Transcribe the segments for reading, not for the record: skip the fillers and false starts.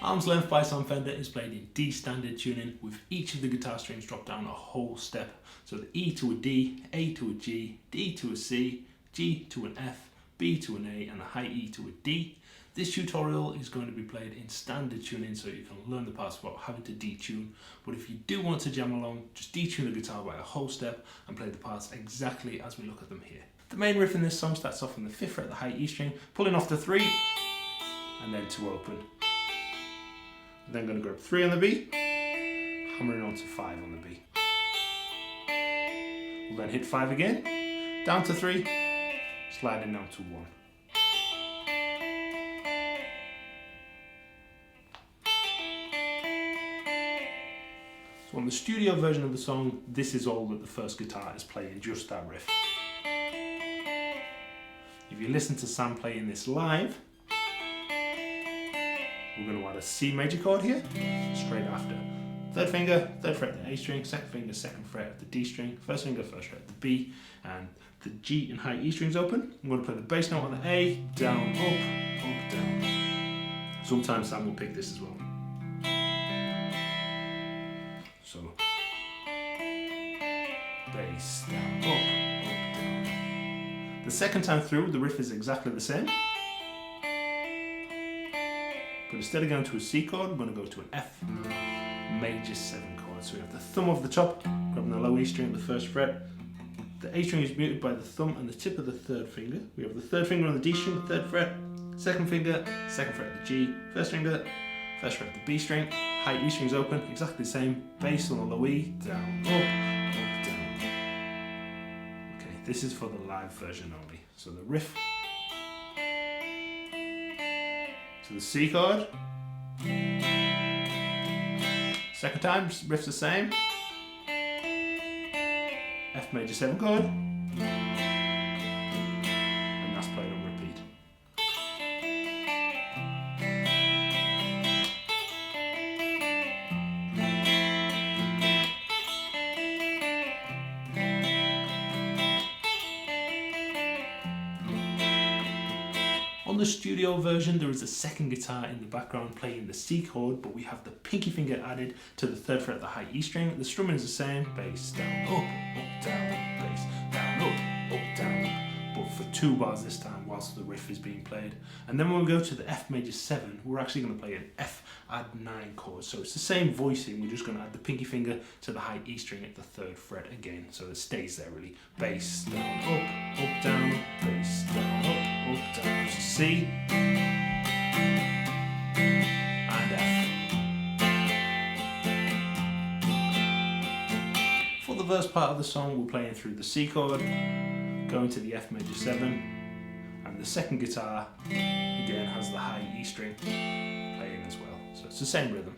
Arm's Length by Sam Fender is played in D standard tuning with each of the guitar strings dropped down a whole step. So the E to a D, A to a G, D to a C, G to an F, B to an A and a high E to a D. This tutorial is going to be played in standard tuning so you can learn the parts without having to detune. But if you do want to jam along, just detune the guitar by a whole step and play the parts exactly as we look at them here. The main riff in this song starts off on the 5th fret of the high E string, pulling off the 3 and then 2 open. Then going to grab 3 on the B, hammering on to 5 on the B. We'll then hit 5 again, down to 3, sliding down to 1. So on the studio version of the song, this is all that the first guitar is playing, just that riff. If you listen to Sam playing this live, we're going to add a C major chord here, straight after. 3rd finger, 3rd fret of the A string, 2nd finger, 2nd fret of the D string, 1st finger, 1st fret of the B, and the G and high E strings open. I'm going to play the bass note on the A, down, up, down. Sometimes Sam will pick this as well. So, bass, down, up, down. The second time through, the riff is exactly the same. But instead of going to a C chord, we're going to go to an F major 7 chord. So we have the thumb over the top, grabbing the low E string at the 1st fret. The A string is muted by the thumb and the tip of the 3rd finger. We have the 3rd finger on the D string, 3rd fret, 2nd finger, 2nd fret of the G, 1st finger, 1st fret of the B string, high E strings open, exactly the same, bass on the low E, down, up, down. Okay, this is for the live version only. So the riff. So the C chord, second time, riff's the same, F major 7 chord, and that's played on repeat. On the studio version, there is a second guitar in the background playing the C chord, but we have the pinky finger added to the 3rd fret of the high E string. The strumming is the same, bass, down, up, down, bass, down, up, down, but for 2 bars this time whilst the riff is being played. And then when we go to the F major 7, we're actually going to play an F add 9 chord. So it's the same voicing, we're just going to add the pinky finger to the high E string at the 3rd fret again, so it stays there really. Bass, down, up, down, bass, down, up, down. So C and F. For the verse part of the song, we're playing through the C chord, going to the F major 7, and the second guitar again has the high E string playing as well. So it's the same rhythm.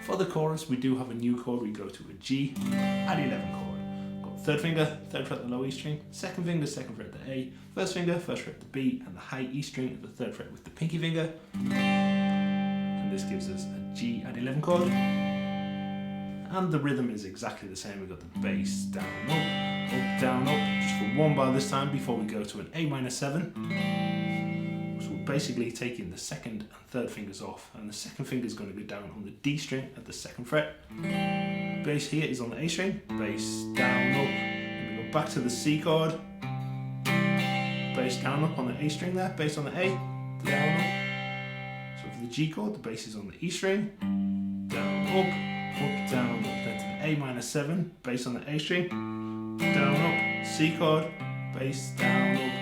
For the chorus, we do have a new chord. We go to a G add 11 chord. Got 3rd finger, 3rd fret of the low E string, 2nd finger, 2nd fret of the A, 1st finger, 1st fret of the B, and the high E string at the 3rd fret with the pinky finger. And this gives us a G add 11 chord. And the rhythm is exactly the same. We've got the bass, down, up, down, up, just for 1 bar this time before we go to an A minor 7. So we're basically taking the 2nd and 3rd fingers off, and the 2nd finger is going to go down on the D string at the 2nd fret. Bass here is on the A string, bass down, up, and we go back to the C chord, bass down, up on the A string there, bass on the A, down, up. So for the G chord, the bass is on the E string, down, up, down, up, then to the A minor 7, bass on the A string, down, up, C chord, bass down, up,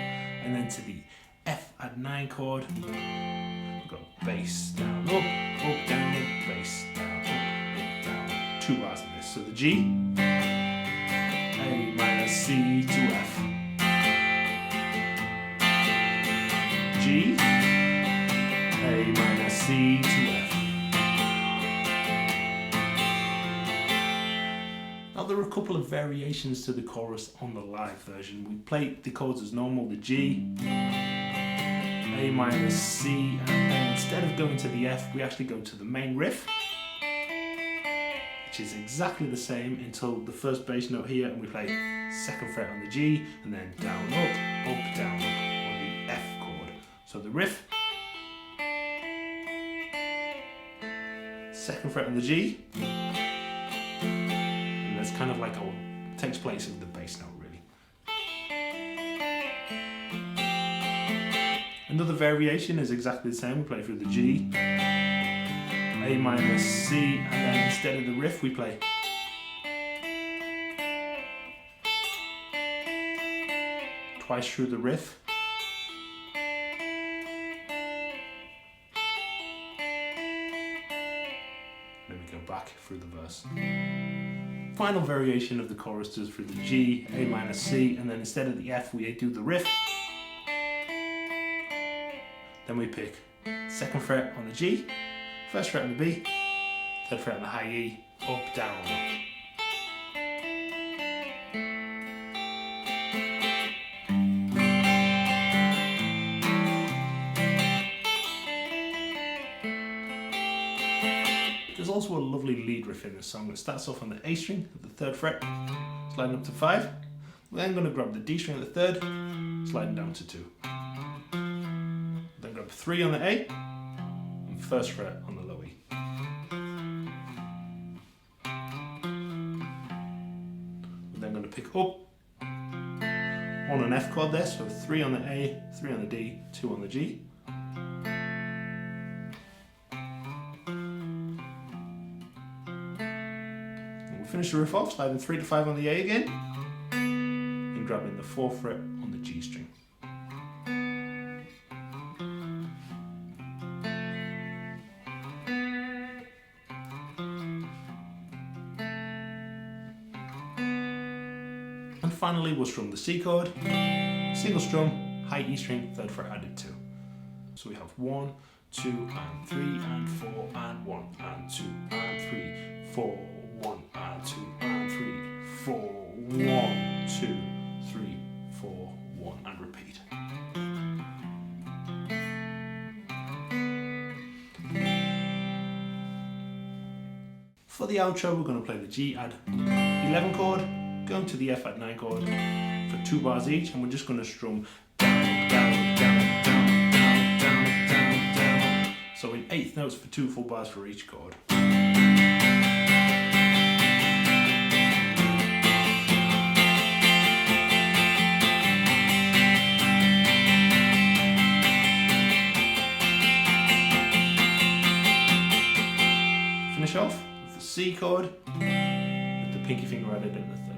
and then to the F add 9 chord, we've got bass down, up, down, up, bass down, up, down. 2 bars of this. So the G, A minor C to F, G, A minor C to F. Now there are a couple of variations to the chorus on the live version. We played the chords as normal, the G, A minor C, and then it's instead of going to the F, we actually go to the main riff, which is exactly the same until the first bass note here, and we play 2nd fret on the G, and then down, up, down, up on the F chord. So the riff, 2nd fret on the G, and that's kind of like takes place of the bass note really. Another variation is exactly the same. We play through the G, A minor, C, and then instead of the riff we play twice through the riff. Then we go back through the verse. Final variation of the chorus is through the G, A minor, C, and then instead of the F we do the riff. Then we pick 2nd fret on the G, 1st fret on the B, 3rd fret on the high E, up, down, up. There's also a lovely lead riff in this song that starts off on the A string of the 3rd fret, sliding up to 5. We're then going to grab the D string at the 3rd, sliding down to 2. Then grab 3 on the A, and 1st fret on the low E. We're then going to pick up on an F chord there, so 3 on the A, 3 on the D, 2 on the G. And we'll finish the riff off, sliding 3 to 5 on the A again, and grabbing the 4th fret on the G string. And finally we'll strum the C chord, single strum, high E string, 3rd fret added 2. So we have 1, 2, and 3, and 4, and 1, and 2, and 3, 4, 1, and 2, and 3, 4, 1, 2, 3, 4, 1, and repeat. For the outro we're going to play the G add 11 chord, going to the F add 9 chord for 2 bars each, and we're just going to strum down, down, down, down, down, down, down, down. So in 8th notes for 2 full bars for each chord. Finish off with the C chord with the pinky finger added at the 3rd.